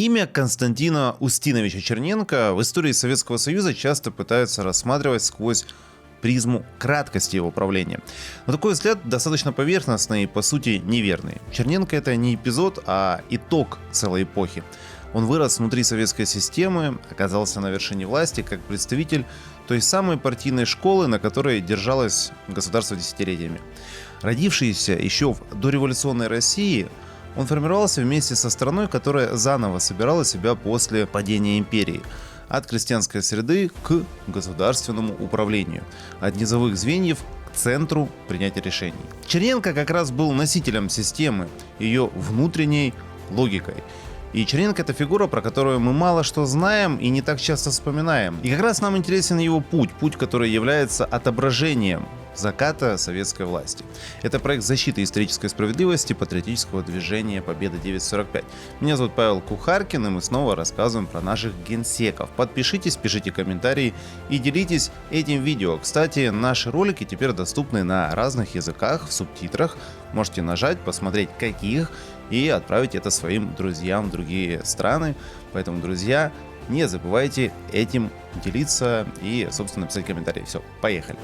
Имя Константина Устиновича Черненко в истории Советского Союза часто пытаются рассматривать сквозь призму краткости его правления. Но такой взгляд достаточно поверхностный и, по сути, неверный. Черненко — это не эпизод, а итог целой эпохи. Он вырос внутри советской системы, оказался на вершине власти как представитель той самой партийной школы, на которой держалось государство десятилетиями. Родившийся еще в дореволюционной России, он формировался вместе со страной, которая заново собирала себя после падения империи. От крестьянской среды к государственному управлению, от низовых звеньев к центру принятия решений. Черненко как раз был носителем системы, ее внутренней логикой. И Черненко — это фигура, про которую мы мало что знаем и не так часто вспоминаем. И как раз нам интересен его путь, который является отображением заката советской власти. Это проект защиты исторической справедливости патриотического движения Победа 945. Меня зовут Павел Кухаркин, и мы снова рассказываем про наших генсеков. Подпишитесь, пишите комментарии и делитесь этим видео. Кстати, наши ролики теперь доступны на разных языках в субтитрах. Можете нажать, посмотреть каких, и отправить это своим друзьям в другие страны. Поэтому, друзья, не забывайте этим делиться и, собственно, писать комментарии. Все, поехали!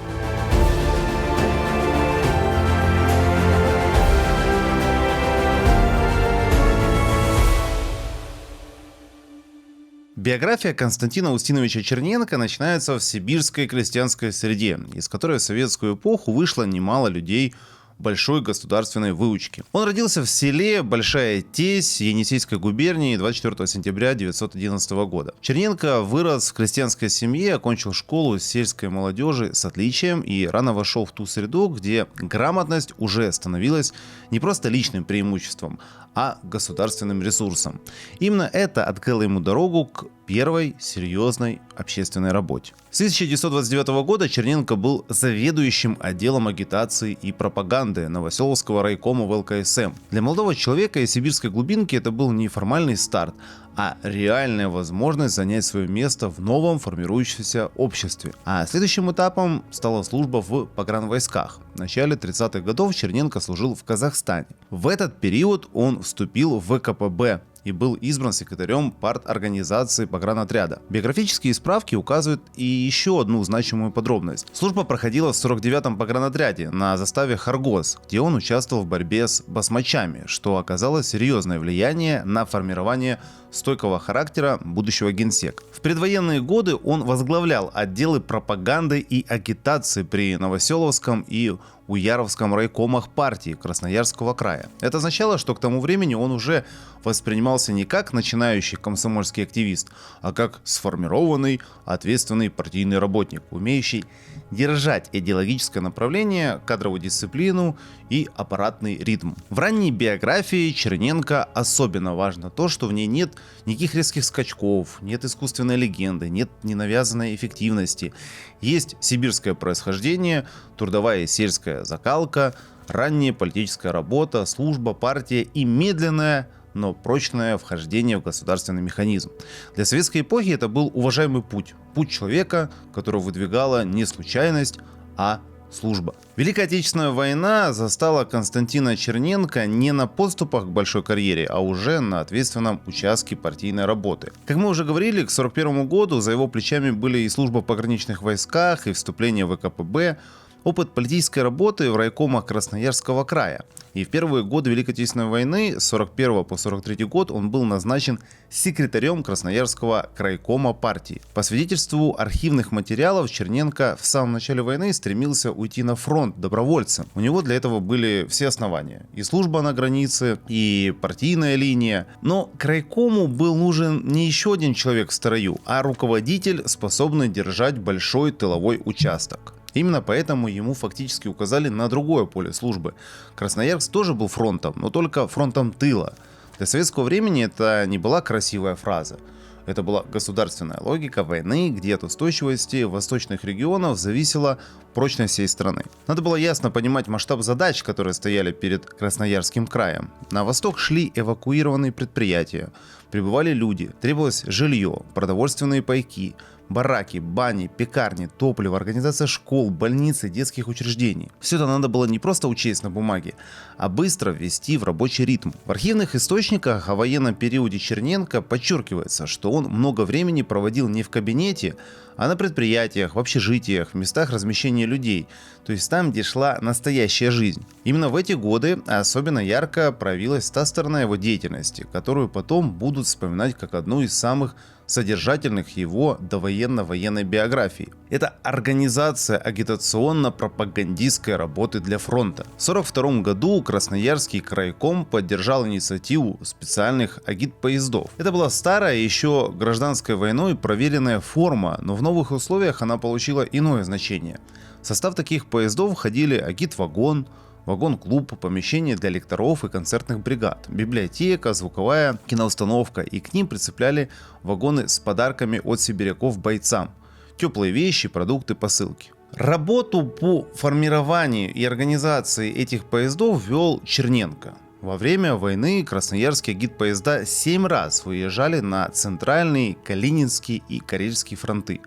Биография Константина Устиновича Черненко начинается в сибирской крестьянской среде, из которой в советскую эпоху вышло немало людей большой государственной выучки. Он родился в селе Большая Тесь Енисейской губернии 24 сентября 1911 года. Черненко вырос в крестьянской семье, окончил школу сельской молодежи с отличием и рано вошел в ту среду, где грамотность уже становилась не просто личным преимуществом, а государственным ресурсом. Именно это открыло ему дорогу к первой серьезной общественной работе. С 1929 года Черненко был заведующим отделом агитации и пропаганды Новоселовского райкома в ЛКСМ. Для молодого человека из сибирской глубинки это был не формальный старт, а реальная возможность занять свое место в новом формирующемся обществе. А следующим этапом стала служба в погранвойсках. В начале 30-х годов Черненко служил в Казахстане. В этот период он вступил в ВКПБ и был избран секретарем парторганизации погранотряда. Биографические справки указывают и еще одну значимую подробность. Служба проходила в 49-м погранотряде на заставе Харгос, где он участвовал в борьбе с басмачами, что оказало серьезное влияние на формирование стойкого характера будущего генсека. В предвоенные годы он возглавлял отделы пропаганды и агитации при Новоселовском и Уяровском райкомах партии Красноярского края. Это означало, что к тому времени он уже воспринимался не как начинающий комсомольский активист, а как сформированный, ответственный партийный работник, умеющий держать идеологическое направление, кадровую дисциплину и аппаратный ритм. В ранней биографии Черненко особенно важно то, что в ней нет никаких резких скачков, нет искусственной легенды, нет ненавязанной эффективности. Есть сибирское происхождение, трудовая и сельская закалка, ранняя политическая работа, служба, партия и медленное, но прочное вхождение в государственный механизм. Для советской эпохи это был уважаемый путь. Путь человека, которого выдвигала не случайность, а служба. Великая Отечественная война застала Константина Черненко не на подступах к большой карьере, а уже на ответственном участке партийной работы. Как мы уже говорили, к 1941 году за его плечами были и служба в пограничных войсках, и вступление в ВКПБ, опыт политической работы в райкомах Красноярского края. И в первые годы Великой Отечественной войны, с 1941 по 1943 год, он был назначен секретарем Красноярского крайкома партии. По свидетельству архивных материалов, Черненко в самом начале войны стремился уйти на фронт добровольцем. У него для этого были все основания. И служба на границе, и партийная линия. Но крайкому был нужен не еще один человек в строю, а руководитель, способный держать большой тыловой участок. Именно поэтому ему фактически указали на другое поле службы. Красноярск тоже был фронтом, но только фронтом тыла. Для советского времени это не была красивая фраза. Это была государственная логика войны, где от устойчивости восточных регионов зависела прочность всей страны. Надо было ясно понимать масштаб задач, которые стояли перед Красноярским краем. На восток шли эвакуированные предприятия, Прибывали люди, требовалось жилье, продовольственные пайки, бараки, бани, пекарни, топливо, организация школ, больниц и детских учреждений. Все это надо было не просто учесть на бумаге, а быстро ввести в рабочий ритм. В архивных источниках о военном периоде Черненко подчеркивается, что он много времени проводил не в кабинете, а на предприятиях, в общежитиях, в местах размещения людей, то есть там, где шла настоящая жизнь. Именно в эти годы особенно ярко проявилась та сторона его деятельности, которую потом будут вспоминать как одну из самых содержательных его довоенно-военной биографии. Это организация агитационно-пропагандистской работы для фронта. В 1942 году Красноярский крайком поддержал инициативу специальных агитпоездов. Это была старая, еще гражданской войной проверенная форма, но в новых условиях она получила иное значение. В состав таких поездов входили агитвагон, вагон-клуб, помещение для лекторов и концертных бригад, библиотека, звуковая киноустановка, и к ним прицепляли вагоны с подарками от сибиряков бойцам, теплые вещи, продукты, посылки. Работу по формированию и организации этих поездов вел Черненко. Во время войны красноярские агитпоезда 7 раз выезжали на Центральный, Калининский и Карельский фронты.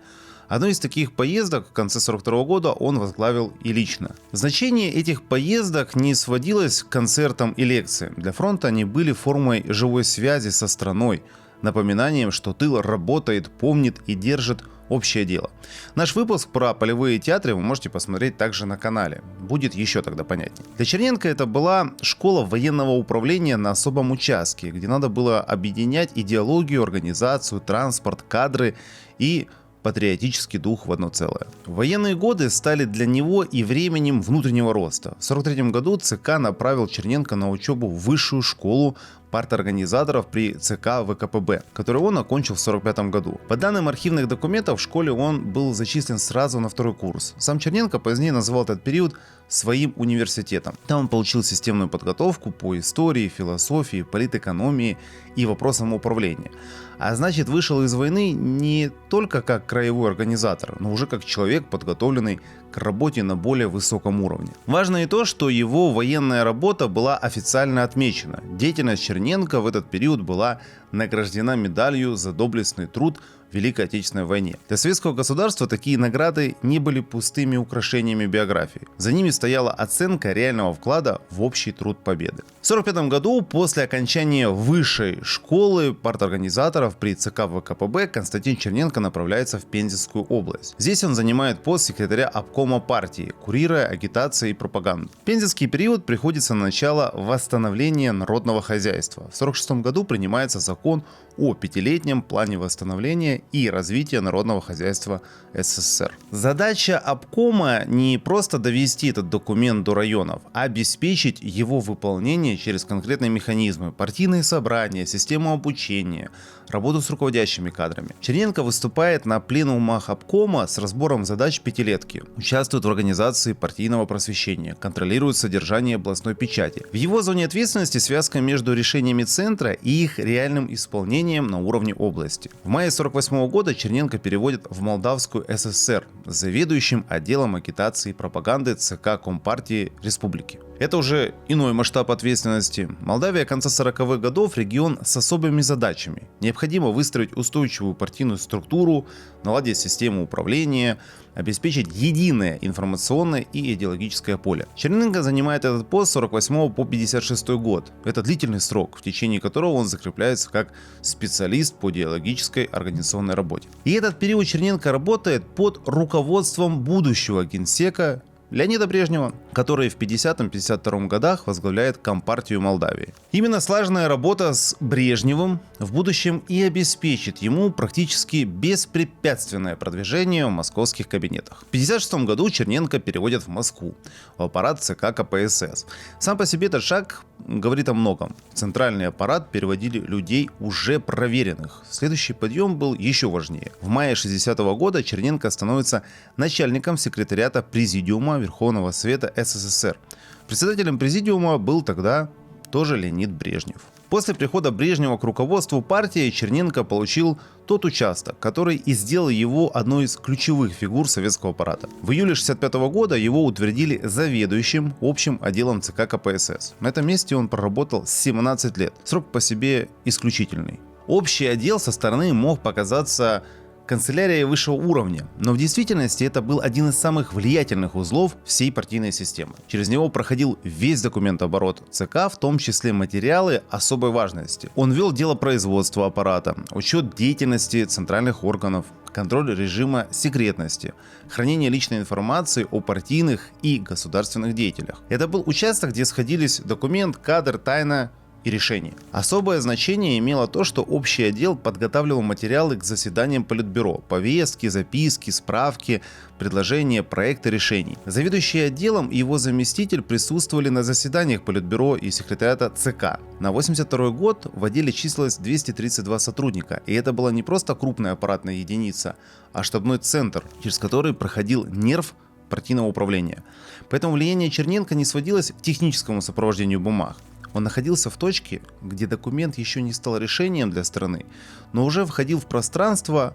Одной из таких поездок в конце 1942 года он возглавил и лично. Значение этих поездок не сводилось к концертам и лекциям. Для фронта они были формой живой связи со страной, напоминанием, что тыл работает, помнит и держит общее дело. Наш выпуск про полевые театры вы можете посмотреть также на канале. Будет еще тогда понятнее. Для Черненко это была школа военного управления на особом участке, где надо было объединять идеологию, организацию, транспорт, кадры и патриотический дух в одно целое. Военные годы стали для него и временем внутреннего роста. В 1943 году ЦК направил Черненко на учебу в высшую школу парторганизаторов при ЦК ВКПБ, которую он окончил в 1945 году. По данным архивных документов, в школе он был зачислен сразу на второй курс. Сам Черненко позднее назвал этот период своим университетом. Там он получил системную подготовку по истории, философии, политэкономии и вопросам управления. А значит, вышел из войны не только как краевой организатор, но уже как человек, подготовленный к работе на более высоком уровне. Важно и то, что его военная работа была официально отмечена. Деятельность Черненко в этот период была награждена медалью за доблестный труд в Великой Отечественной войне. Для советского государства такие награды не были пустыми украшениями биографии. За ними стояла оценка реального вклада в общий труд победы. В 1945 году, после окончания высшей школы парторганизаторов при ЦК ВКПБ, Константин Черненко направляется в Пензенскую область. Здесь он занимает пост секретаря обкома партии, курируя агитацию и пропаганду. Пензенский период приходится на начало восстановления народного хозяйства. В 1946 году принимается закон о пятилетнем плане восстановления и развития народного хозяйства СССР. Задача обкома не просто довести этот документ до районов, а обеспечить его выполнение через конкретные механизмы, партийные собрания, систему обучения, работу с руководящими кадрами. Черненко выступает на пленумах обкома с разбором задач пятилетки, участвует в организации партийного просвещения, контролирует содержание областной печати. В его зоне ответственности связка между решениями центра и их реальным исполнением на уровне области. В мае 1948 года Черненко переводит в Молдавскую ССР заведующим отделом агитации и пропаганды ЦК Компартии Республики. Это уже иной масштаб ответственности. Молдавия конца 40-х годов – регион с особыми задачами. Необходимо выстроить устойчивую партийную структуру, наладить систему управления, обеспечить единое информационное и идеологическое поле. Черненко занимает этот пост с 48 по 56 год. Это длительный срок, в течение которого он закрепляется как специалист по идеологической организационной работе. И этот период Черненко работает под руководством будущего генсека Леонида Брежнева, который в 50-52 годах возглавляет Компартию Молдавии. Именно слаженная работа с Брежневым в будущем и обеспечит ему практически беспрепятственное продвижение в московских кабинетах. В 1956 году Черненко переводят в Москву, в аппарат ЦК КПСС. Сам по себе этот шаг говорит о многом. В центральный аппарат переводили людей уже проверенных. Следующий подъем был еще важнее. В мае 1960 года Черненко становится начальником секретариата Президиума Верховного Совета СССР. Председателем Президиума был тогда тоже Леонид Брежнев. После прихода Брежнева к руководству партии Черненко получил тот участок, который и сделал его одной из ключевых фигур советского аппарата. В июле 1965 года его утвердили заведующим общим отделом ЦК КПСС. На этом месте он проработал 17 лет. Срок по себе исключительный. Общий отдел со стороны мог показаться канцелярией высшего уровня, но в действительности это был один из самых влиятельных узлов всей партийной системы. Через него проходил весь документооборот ЦК, в том числе материалы особой важности. Он вел дело производства аппарата, учет деятельности центральных органов, контроль режима секретности, хранение личной информации о партийных и государственных деятелях. Это был участок, где сходились документ, кадр, тайна и решение. Особое значение имело то, что общий отдел подготавливал материалы к заседаниям Политбюро, повестки, записки, справки, предложения, проекты решений. Заведующий отделом и его заместитель присутствовали на заседаниях Политбюро и секретариата ЦК. На 1982 год в отделе числилось 232 сотрудника, и это была не просто крупная аппаратная единица, а штабной центр, через который проходил нерв партийного управления. Поэтому влияние Черненко не сводилось к техническому сопровождению бумаг. Он находился в точке, где документ еще не стал решением для страны, но уже входил в пространство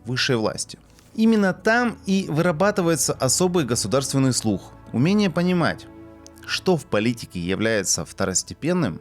высшей власти. Именно там и вырабатывается особый государственный слух, умение понимать, что в политике является второстепенным,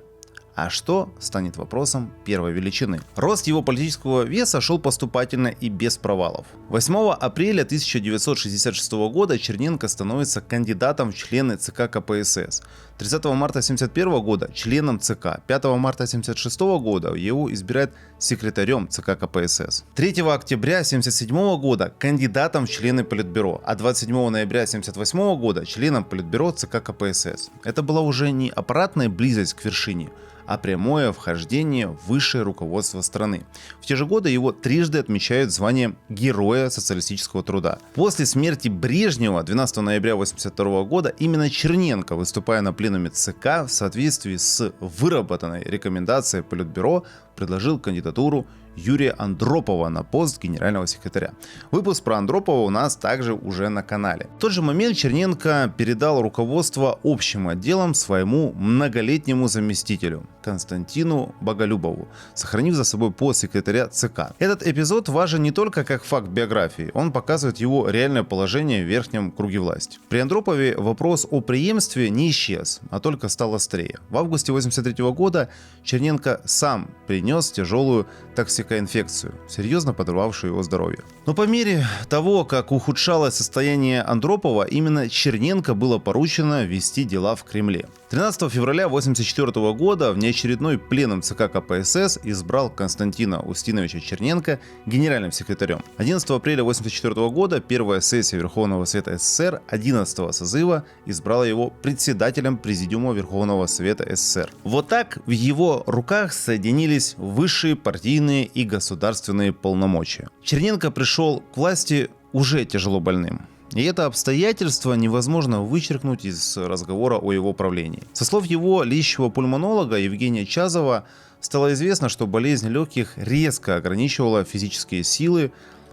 а что станет вопросом первой величины. Рост его политического веса шел поступательно и без провалов. 8 апреля 1966 года Черненко становится кандидатом в члены ЦК КПСС. 30 марта 1971 года членом ЦК. 5 марта 1976 года его избирают секретарем ЦК КПСС. 3 октября 1977 года кандидатом в члены Политбюро, а 27 ноября 1978 года членом Политбюро ЦК КПСС. Это была уже не аппаратная близость к вершине, а прямое вхождение в высшее руководство страны. В те же годы его трижды отмечают званием Героя социалистического труда. После смерти Брежнева 12 ноября 1982 года именно Черненко, выступая на пленуме ЦК в соответствии с выработанной рекомендацией Политбюро, предложил кандидатуру Юрия Андропова на пост генерального секретаря. Выпуск про Андропова у нас также уже на канале. В тот же момент Черненко передал руководство общим отделом своему многолетнему заместителю Константину Боголюбову, сохранив за собой пост секретаря ЦК. Этот эпизод важен не только как факт биографии, он показывает его реальное положение в верхнем круге власти. При Андропове вопрос о преемстве не исчез, а только стал острее. В августе 1983 года Черненко сам принес тяжелую токсикоинфекцию, серьезно подорвавшую его здоровье. Но по мере того, как ухудшалось состояние Андропова, именно Черненко было поручено вести дела в Кремле. 13 февраля 1984 года внеочередной пленум ЦК КПСС избрал Константина Устиновича Черненко генеральным секретарем. 11 апреля 1984 года первая сессия Верховного Совета СССР 11-го созыва избрала его председателем Президиума Верховного Совета СССР. Вот так в его руках соединились высшие партийные и государственные полномочия. Черненко пришел к власти уже тяжело больным. И это обстоятельство невозможно вычеркнуть из разговора о его правлении. Со слов его лечащего пульмонолога Евгения Чазова стало известно, что болезнь легких резко ограничивала физические силы,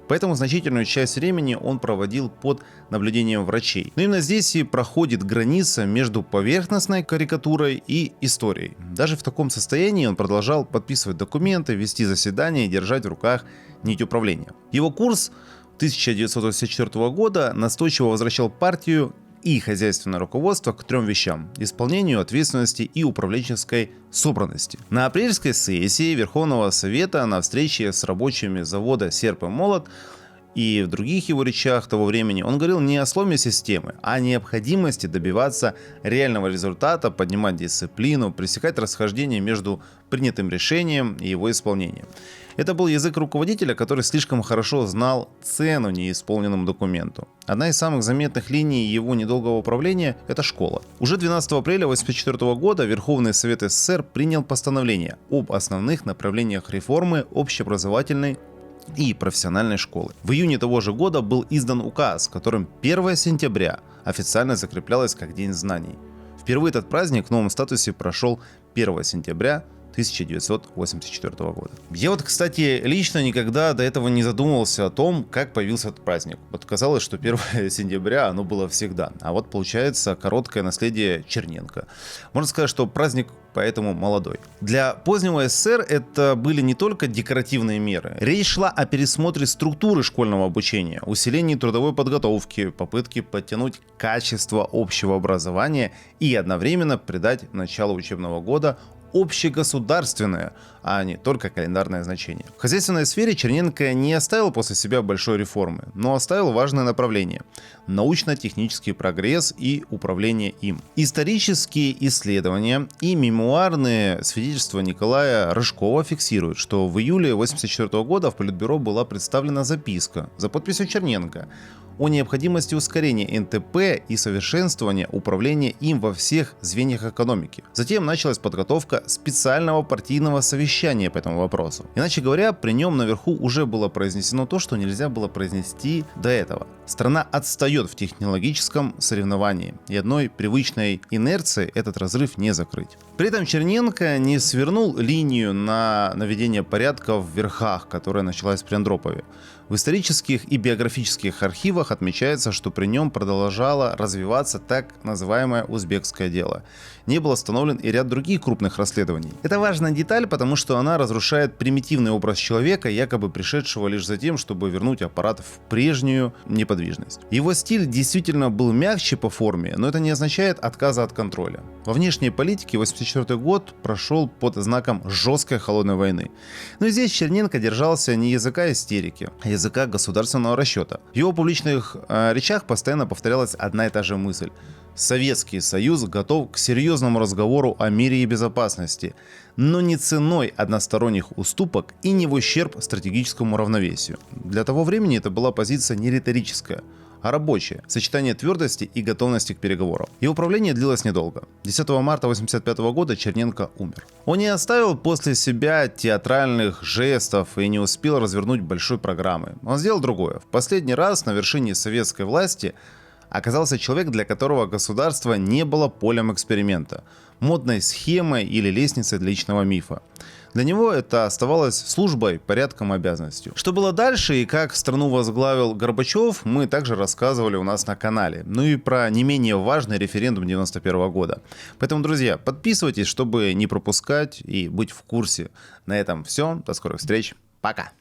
поэтому значительную часть времени он проводил под наблюдением врачей. Но именно здесь и проходит граница между поверхностной карикатурой и историей. Даже в таком состоянии он продолжал подписывать документы, вести заседания и держать в руках нить управления. Его курс 1984 года настойчиво возвращал партию и хозяйственное руководство к трем вещам – исполнению, ответственности и управленческой собранности. На апрельской сессии Верховного Совета на встрече с рабочими завода «Серп и молот» и в других его речах того времени он говорил не о сломе системы, а о необходимости добиваться реального результата, поднимать дисциплину, пресекать расхождение между принятым решением и его исполнением. Это был язык руководителя, который слишком хорошо знал цену неисполненному документу. Одна из самых заметных линий его недолгого управления – это школа. Уже 12 апреля 1984 года Верховный Совет СССР принял постановление об основных направлениях реформы общеобразовательной и профессиональной школы. В июне того же года был издан указ, которым 1 сентября официально закреплялось как День знаний. Впервые этот праздник в новом статусе прошел 1 сентября 1984 года. Я кстати, лично никогда до этого не задумывался о том, как появился этот праздник. Казалось, что 1 сентября оно было всегда. А получается короткое наследие Черненко. Можно сказать, что праздник поэтому молодой. Для позднего СССР это были не только декоративные меры. Речь шла о пересмотре структуры школьного обучения, усилении трудовой подготовки, попытке подтянуть качество общего образования и одновременно придать началу учебного года общегосударственное, а не только календарное значение. В хозяйственной сфере Черненко не оставил после себя большой реформы, но оставил важное направление – научно-технический прогресс и управление им. Исторические исследования и мемуарные свидетельства Николая Рыжкова фиксируют, что в июле 1984 года в Политбюро была представлена записка за подписью Черненко о необходимости ускорения НТП и совершенствования управления им во всех звеньях экономики. Затем началась подготовка специального партийного совещания по этому вопросу. Иначе говоря, при нем наверху уже было произнесено то, что нельзя было произнести до этого. Страна отстает в технологическом соревновании, и одной привычной инерцией этот разрыв не закрыть. При этом Черненко не свернул линию на наведение порядка в верхах, которая началась при Андропове. В исторических и биографических архивах отмечается, что при нем продолжало развиваться так называемое узбекское дело. Не был остановлен и ряд других крупных расследований. Это важная деталь, потому что она разрушает примитивный образ человека, якобы пришедшего лишь за тем, чтобы вернуть аппарат в прежнюю неподвижность. Его стиль действительно был мягче по форме, но это не означает отказа от контроля. Во внешней политике 1984 год прошел под знаком жесткой холодной войны. Но здесь Черненко держался не языка истерики, а языка государственного расчета. В его публичных речах постоянно повторялась одна и та же мысль. Советский Союз готов к серьезному разговору о мире и безопасности, но не ценой односторонних уступок и не в ущерб стратегическому равновесию. Для того времени это была позиция не риторическая, а рабочее, сочетание твердости и готовности к переговорам. Его правление длилось недолго. 10 марта 1985 года Черненко умер. Он не оставил после себя театральных жестов и не успел развернуть большой программы. Он сделал другое. В последний раз на вершине советской власти оказался человек, для которого государство не было полем эксперимента, модной схемой или лестницей для личного мифа. Для него это оставалось службой, порядком, обязанностью. Что было дальше и как страну возглавил Горбачев, мы также рассказывали у нас на канале. Ну и про не менее важный референдум 1991 года. Поэтому, друзья, подписывайтесь, чтобы не пропускать и быть в курсе. На этом все. До скорых встреч. Пока.